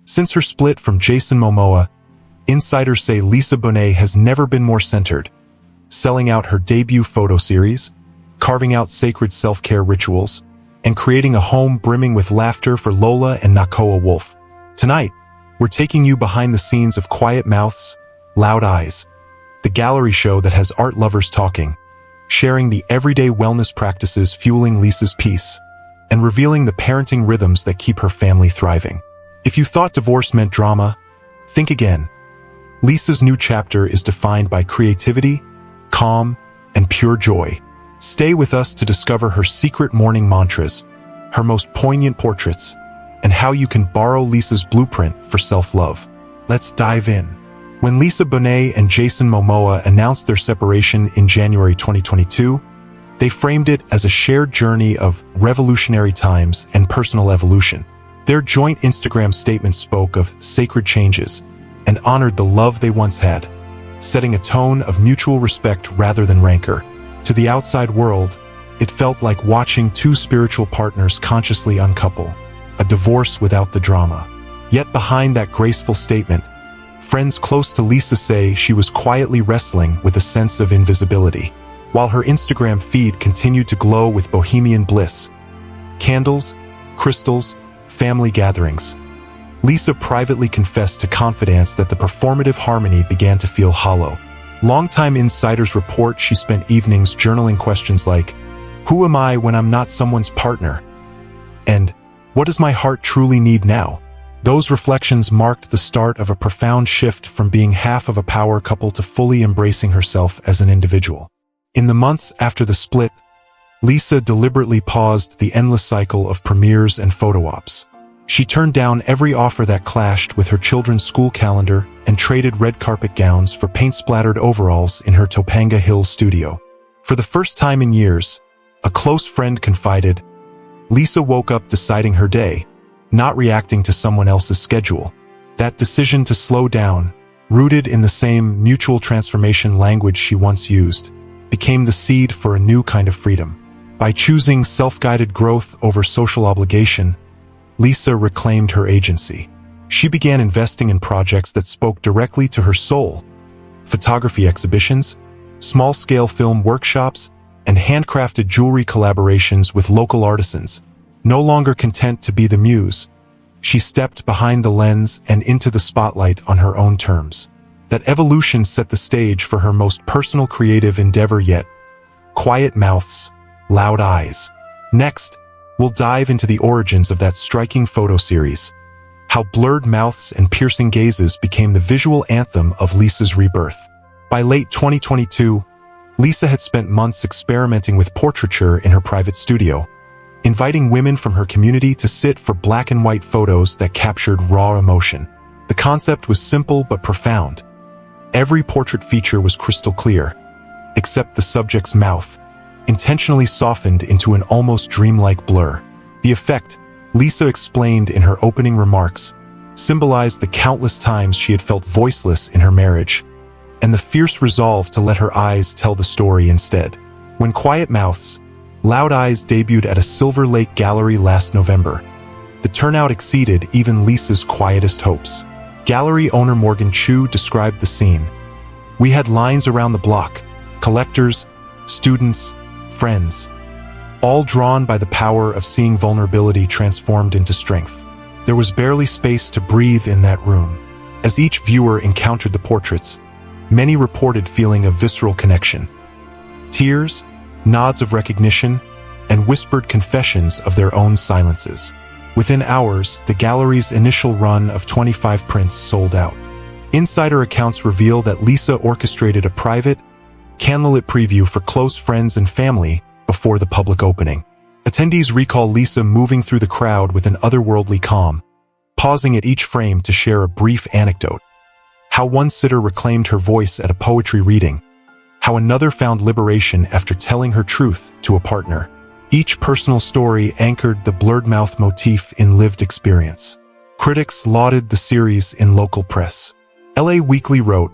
Since her split from Jason Momoa, insiders say Lisa Bonet has never been more centered, selling out her debut photo series, carving out sacred self-care rituals, and creating a home brimming with laughter for Lola and Nakoa-Wolf. Tonight, we're taking you behind the scenes of Quiet Mouths, Loud Eyes, the gallery show that has art lovers talking, sharing the everyday wellness practices fueling Lisa's peace, and revealing the parenting rhythms that keep her family thriving. If you thought divorce meant drama, think again. Lisa's new chapter is defined by creativity, calm, and pure joy. Stay with us to discover her secret morning mantras, her most poignant portraits, and how you can borrow Lisa's blueprint for self-love. Let's dive in. When Lisa Bonet and Jason Momoa announced their separation in January 2022, they framed it as a shared journey of revolutionary times and personal evolution. Their joint Instagram statement spoke of sacred changes and honored the love they once had, setting a tone of mutual respect rather than rancor. To the outside world, it felt like watching two spiritual partners consciously uncouple, a divorce without the drama. Yet behind that graceful statement, friends close to Lisa say she was quietly wrestling with a sense of invisibility. While her Instagram feed continued to glow with bohemian bliss, candles, crystals, family gatherings, Lisa privately confessed to Confidence that the performative harmony began to feel hollow. Longtime insiders report she spent evenings journaling questions like, "Who am I when I'm not someone's partner?" And "What does my heart truly need now?" Those reflections marked the start of a profound shift from being half of a power couple to fully embracing herself as an individual. In the months after the split, Lisa deliberately paused the endless cycle of premieres and photo ops. She turned down every offer that clashed with her children's school calendar and traded red carpet gowns for paint-splattered overalls in her Topanga Hills studio. For the first time in years, a close friend confided, Lisa woke up deciding her day, not reacting to someone else's schedule. That decision to slow down, rooted in the same mutual transformation language she once used, became the seed for a new kind of freedom. By choosing self-guided growth over social obligation, Lisa reclaimed her agency. She began investing in projects that spoke directly to her soul: photography exhibitions, small-scale film workshops, and handcrafted jewelry collaborations with local artisans. No longer content to be the muse, she stepped behind the lens and into the spotlight on her own terms. That evolution set the stage for her most personal creative endeavor yet: Quiet Mouths, Loud Eyes. Next, we'll dive into the origins of that striking photo series, how blurred mouths and piercing gazes became the visual anthem of Lisa's rebirth. By late 2022, Lisa had spent months experimenting with portraiture in her private studio, inviting women from her community to sit for black and white photos that captured raw emotion. The concept was simple but profound. Every portrait feature was crystal clear, except the subject's mouth, intentionally softened into an almost dreamlike blur. The effect, Lisa explained in her opening remarks, symbolized the countless times she had felt voiceless in her marriage, and the fierce resolve to let her eyes tell the story instead. When Quiet Mouths, Loud Eyes debuted at a Silver Lake gallery last November, the turnout exceeded even Lisa's quietest hopes. Gallery owner Morgan Chu described the scene. "We had lines around the block, collectors, students, friends, all drawn by the power of seeing vulnerability transformed into strength. There was barely space to breathe in that room." As each viewer encountered the portraits, many reported feeling a visceral connection. Tears, nods of recognition, and whispered confessions of their own silences. Within hours, the gallery's initial run of 25 prints sold out. Insider accounts reveal that Lisa orchestrated a private, candlelit preview for close friends and family before the public opening. Attendees recall Lisa moving through the crowd with an otherworldly calm, pausing at each frame to share a brief anecdote. How one sitter reclaimed her voice at a poetry reading, how another found liberation after telling her truth to a partner. Each personal story anchored the blurred mouth motif in lived experience. Critics lauded the series in local press. LA Weekly wrote,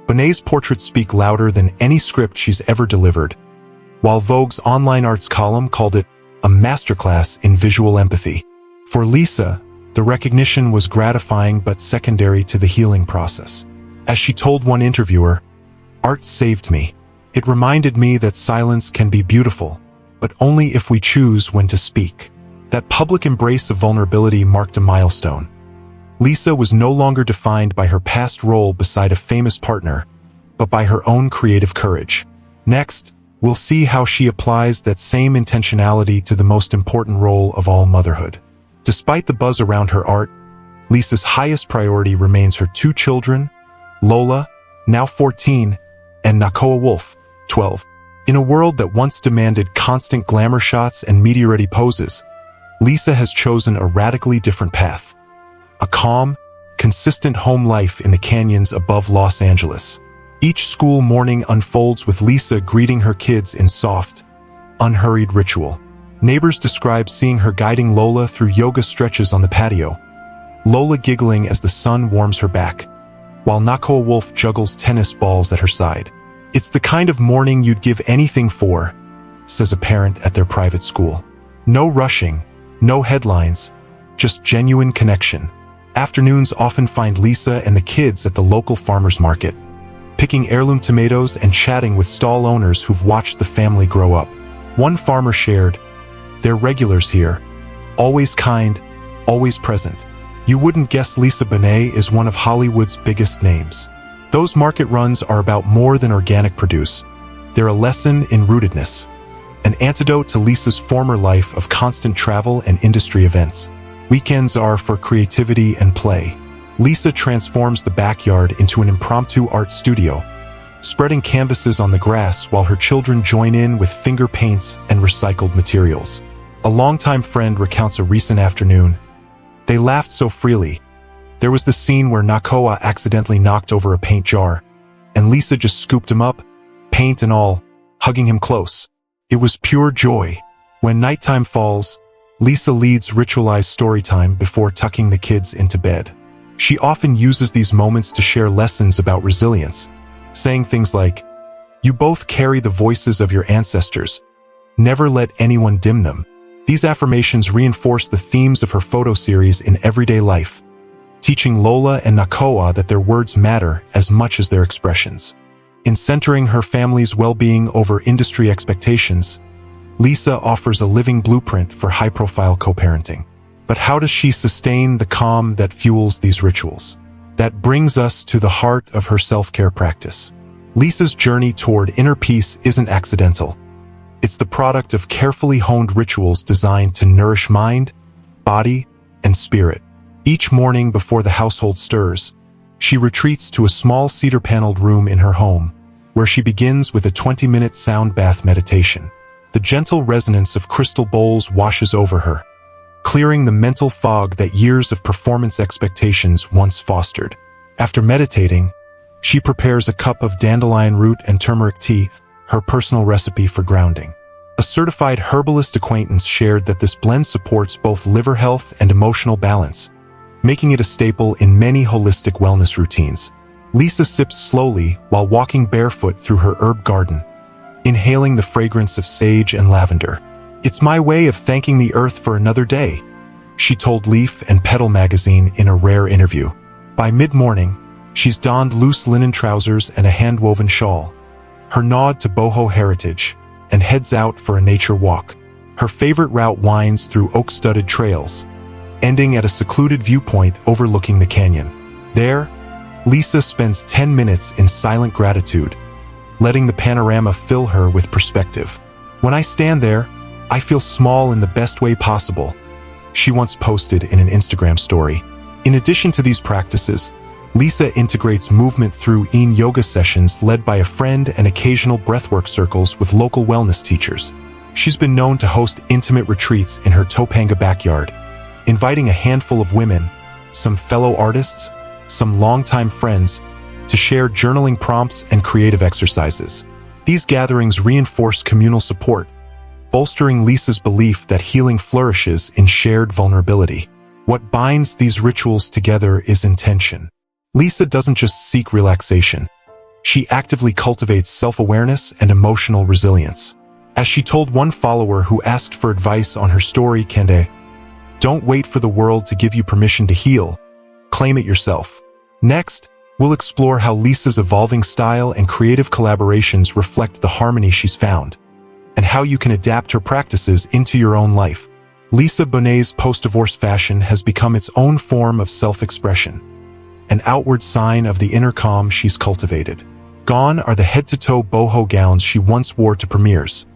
"Bonet's portraits speak louder than any script she's ever delivered," while Vogue's online arts column called it a masterclass in visual empathy. For Lisa, The recognition was gratifying but secondary to the healing process. As she told one interviewer, "Art saved me. It reminded me that silence can be beautiful, but only if we choose when to speak." That public embrace of vulnerability marked a milestone. Lisa was no longer defined by her past role beside a famous partner, but by her own creative courage. Next, we'll see how she applies that same intentionality to the most important role of all, motherhood. Despite the buzz around her art, Lisa's highest priority remains her two children, Lola, now 14, and Nakoa-Wolf, 12. In a world that once demanded constant glamour shots and media-ready poses, Lisa has chosen a radically different path. A calm, consistent home life in the canyons above Los Angeles. Each school morning unfolds with Lisa greeting her kids in soft, unhurried ritual. Neighbors describe seeing her guiding Lola through yoga stretches on the patio, Lola giggling as the sun warms her back, while Nakoa-Wolf juggles tennis balls at her side. "It's the kind of morning you'd give anything for," says a parent at their private school. No rushing, no headlines, just genuine connection. Afternoons often find Lisa and the kids at the local farmer's market, picking heirloom tomatoes and chatting with stall owners who've watched the family grow up. One farmer shared, "They're regulars here, always kind, always present. You wouldn't guess Lisa Bonet is one of Hollywood's biggest names." Those market runs are about more than organic produce. They're a lesson in rootedness, an antidote to Lisa's former life of constant travel and industry events. Weekends are for creativity and play. Lisa transforms the backyard into an impromptu art studio, spreading canvases on the grass while her children join in with finger paints and recycled materials. A longtime friend recounts a recent afternoon. "They laughed so freely. There was the scene where Nakoa accidentally knocked over a paint jar, and Lisa just scooped him up, paint and all, hugging him close. It was pure joy." When nighttime falls, Lisa leads ritualized storytime before tucking the kids into bed. She often uses these moments to share lessons about resilience, saying things like, "You both carry the voices of your ancestors. Never let anyone dim them." These affirmations reinforce the themes of her photo series in everyday life, teaching Lola and Nakoa that their words matter as much as their expressions. In centering her family's well-being over industry expectations, Lisa offers a living blueprint for high-profile co-parenting. But how does she sustain the calm that fuels these rituals? That brings us to the heart of her self-care practice. Lisa's journey toward inner peace isn't accidental. It's the product of carefully honed rituals designed to nourish mind, body, and spirit. Each morning before the household stirs, she retreats to a small cedar-paneled room in her home, where she begins with a 20-minute sound bath meditation. The gentle resonance of crystal bowls washes over her, clearing the mental fog that years of performance expectations once fostered. After meditating, she prepares a cup of dandelion root and turmeric tea, her personal recipe for grounding. A certified herbalist acquaintance shared that this blend supports both liver health and emotional balance, making it a staple in many holistic wellness routines. Lisa sips slowly while walking barefoot through her herb garden, inhaling the fragrance of sage and lavender. "It's my way of thanking the earth for another day," she told Leaf and Petal magazine in a rare interview. By mid-morning, she's donned loose linen trousers and a hand-woven shawl, her nod to boho heritage, and heads out for a nature walk. Her favorite route winds through oak-studded trails, ending at a secluded viewpoint overlooking the canyon. There, Lisa spends 10 minutes in silent gratitude, letting the panorama fill her with perspective. "When I stand there, I feel small in the best way possible," she once posted in an Instagram story. In addition to these practices, Lisa integrates movement through yin yoga sessions led by a friend and occasional breathwork circles with local wellness teachers. She's been known to host intimate retreats in her Topanga backyard, inviting a handful of women, some fellow artists, some longtime friends, to share journaling prompts and creative exercises. These gatherings reinforce communal support, bolstering Lisa's belief that healing flourishes in shared vulnerability. What binds these rituals together is intention. Lisa doesn't just seek relaxation. She actively cultivates self-awareness and emotional resilience. As she told one follower who asked for advice on her story, "Kende, Don't wait for the world to give you permission to heal. Claim it yourself. Next, we'll explore how Lisa's evolving style and creative collaborations reflect the harmony she's found, and how you can adapt her practices into your own life. Lisa Bonet's post-divorce fashion has become its own form of self-expression, an outward sign of the inner calm she's cultivated. Gone are the head-to-toe boho gowns she once wore to premieres.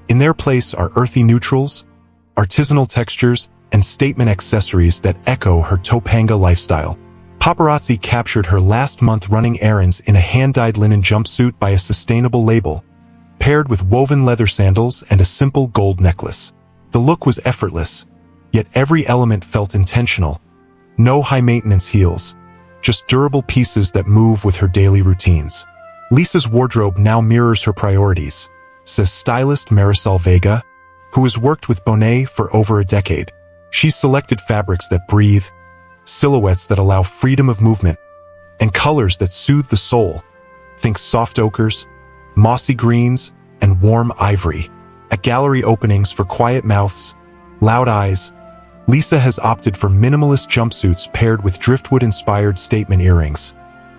In their place are earthy neutrals, artisanal textures, and statement accessories that echo her Topanga lifestyle. Paparazzi captured her last month running errands in a hand-dyed linen jumpsuit by a sustainable label, paired with woven leather sandals and a simple gold necklace. The look was effortless, yet every element felt intentional. No high-maintenance heels, just durable pieces that move with her daily routines. Lisa's wardrobe now mirrors her priorities, says stylist Marisol Vega, who has worked with Bonet for over a decade. She's selected fabrics that breathe, silhouettes that allow freedom of movement, and colors that soothe the soul. Think soft ochres, mossy greens, and warm ivory. At gallery openings for quiet mouths, loud eyes, Lisa has opted for minimalist jumpsuits paired with driftwood-inspired statement earrings,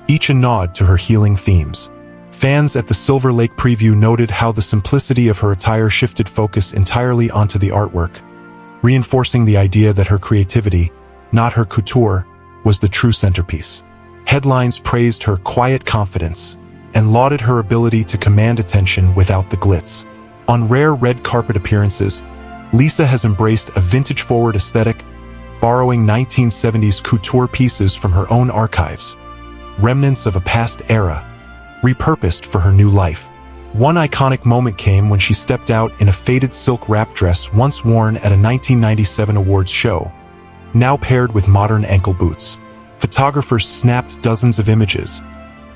each a nod to her healing themes. Fans at the Silver Lake preview noted how the simplicity of her attire shifted focus entirely onto the artwork, reinforcing the idea that her creativity, not her couture, was the true centerpiece. Headlines praised her quiet confidence and lauded her ability to command attention without the glitz. On rare red carpet appearances, Lisa has embraced a vintage-forward aesthetic, borrowing 1970s couture pieces from her own archives, remnants of a past era, repurposed for her new life. One iconic moment came when she stepped out in a faded silk wrap dress once worn at a 1997 awards show, now paired with modern ankle boots. Photographers snapped dozens of images,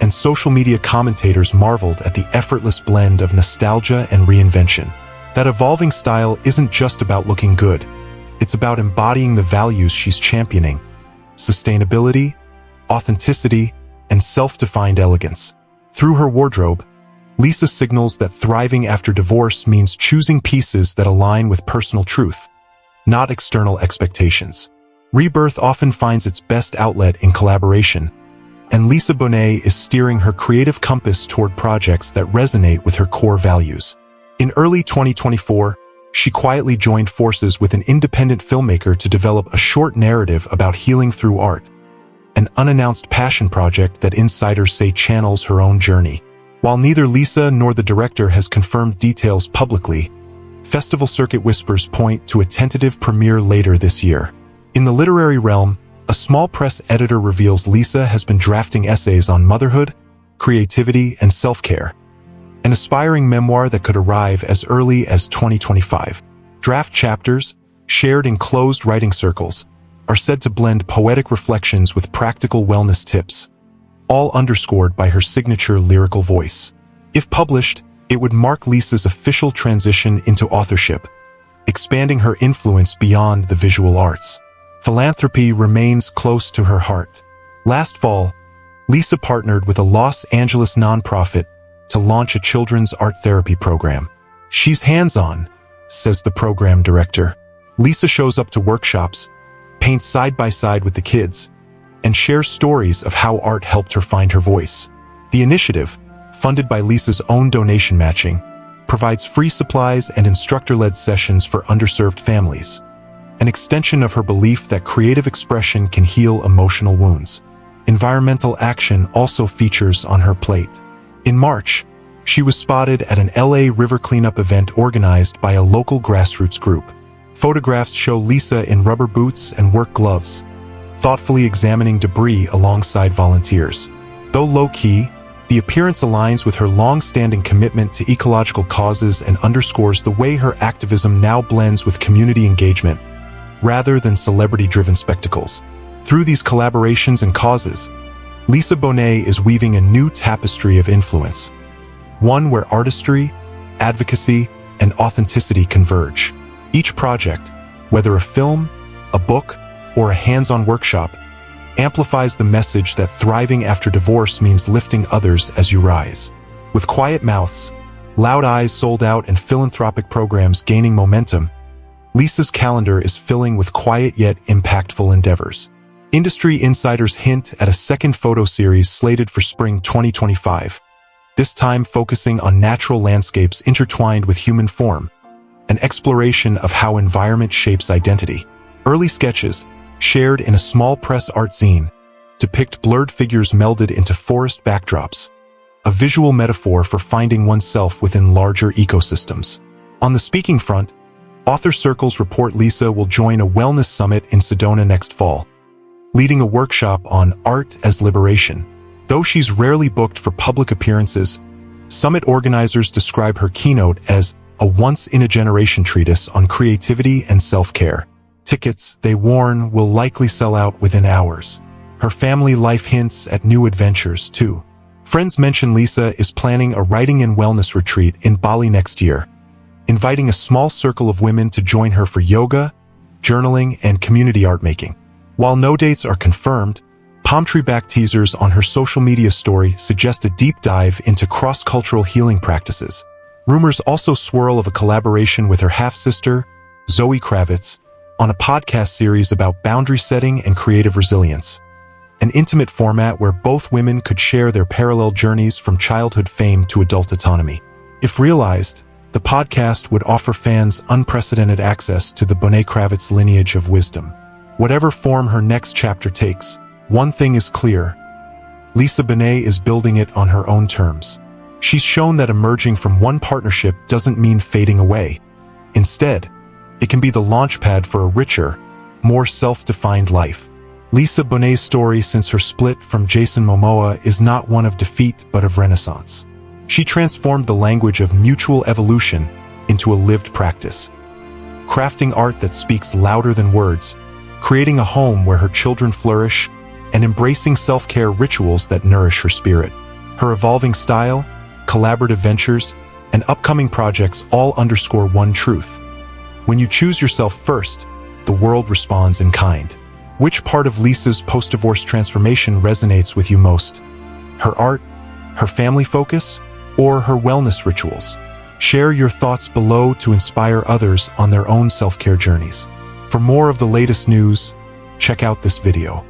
and social media commentators marveled at the effortless blend of nostalgia and reinvention. That evolving style isn't just about looking good. It's about embodying the values she's championing: sustainability, authenticity, and self-defined elegance. Through her wardrobe, Lisa signals that thriving after divorce means choosing pieces that align with personal truth, not external expectations. Rebirth often finds its best outlet in collaboration, and Lisa Bonet is steering her creative compass toward projects that resonate with her core values. In early 2024, she quietly joined forces with an independent filmmaker to develop a short narrative about healing through art, an unannounced passion project that insiders say channels her own journey. While neither Lisa nor the director has confirmed details publicly, festival circuit whispers point to a tentative premiere later this year. In the literary realm, a small press editor reveals Lisa has been drafting essays on motherhood, creativity, and self-care, an aspiring memoir that could arrive as early as 2025. Draft chapters, shared in closed writing circles, are said to blend poetic reflections with practical wellness tips, all underscored by her signature lyrical voice. If published, it would mark Lisa's official transition into authorship, expanding her influence beyond the visual arts. Philanthropy remains close to her heart. Last fall, Lisa partnered with a Los Angeles nonprofit to launch a children's art therapy program. She's hands-on, says the program director. Lisa shows up to workshops, paints side by side with the kids, and shares stories of how art helped her find her voice. The initiative, funded by Lisa's own donation matching, provides free supplies and instructor-led sessions for underserved families, an extension of her belief that creative expression can heal emotional wounds. Environmental action also features on her plate. In March, she was spotted at an LA river cleanup event organized by a local grassroots group. Photographs show Lisa in rubber boots and work gloves, thoughtfully examining debris alongside volunteers. Though low-key, the appearance aligns with her long-standing commitment to ecological causes and underscores the way her activism now blends with community engagement, rather than celebrity-driven spectacles. Through these collaborations and causes, Lisa Bonet is weaving a new tapestry of influence, one where artistry, advocacy, and authenticity converge. Each project, whether a film, a book, or a hands-on workshop, amplifies the message that thriving after divorce means lifting others as you rise. With quiet mouths, loud eyes sold out, and philanthropic programs gaining momentum, Lisa's calendar is filling with quiet yet impactful endeavors. Industry insiders hint at a second photo series slated for spring 2025, this time focusing on natural landscapes intertwined with human form, an exploration of how environment shapes identity. Early sketches, shared in a small press art zine, depict blurred figures melded into forest backdrops, a visual metaphor for finding oneself within larger ecosystems. On the speaking front, author circles report Lisa will join a wellness summit in Sedona next fall, leading a workshop on art as liberation. Though she's rarely booked for public appearances, summit organizers describe her keynote as a once-in-a-generation treatise on creativity and self-care. Tickets, they warn, will likely sell out within hours. Her family life hints at new adventures, too. Friends mention Lisa is planning a writing and wellness retreat in Bali next year, inviting a small circle of women to join her for yoga, journaling, and community art making. While no dates are confirmed, palm tree-back teasers on her social media story suggest a deep dive into cross-cultural healing practices. Rumors also swirl of a collaboration with her half-sister, Zoe Kravitz, on a podcast series about boundary setting and creative resilience, an intimate format where both women could share their parallel journeys from childhood fame to adult autonomy. If realized, the podcast would offer fans unprecedented access to the Bonet-Kravitz lineage of wisdom. Whatever form her next chapter takes, one thing is clear: Lisa Bonet is building it on her own terms. She's shown that emerging from one partnership doesn't mean fading away. Instead, it can be the launchpad for a richer, more self-defined life. Lisa Bonet's story since her split from Jason Momoa is not one of defeat but of renaissance. She transformed the language of mutual evolution into a lived practice, crafting art that speaks louder than words, creating a home where her children flourish, and embracing self-care rituals that nourish her spirit. Her evolving style, collaborative ventures, and upcoming projects all underscore one truth: when you choose yourself first, the world responds in kind. Which part of Lisa's post-divorce transformation resonates with you most? Her art, her family focus, or her wellness rituals? Share your thoughts below to inspire others on their own self-care journeys. For more of the latest news, check out this video.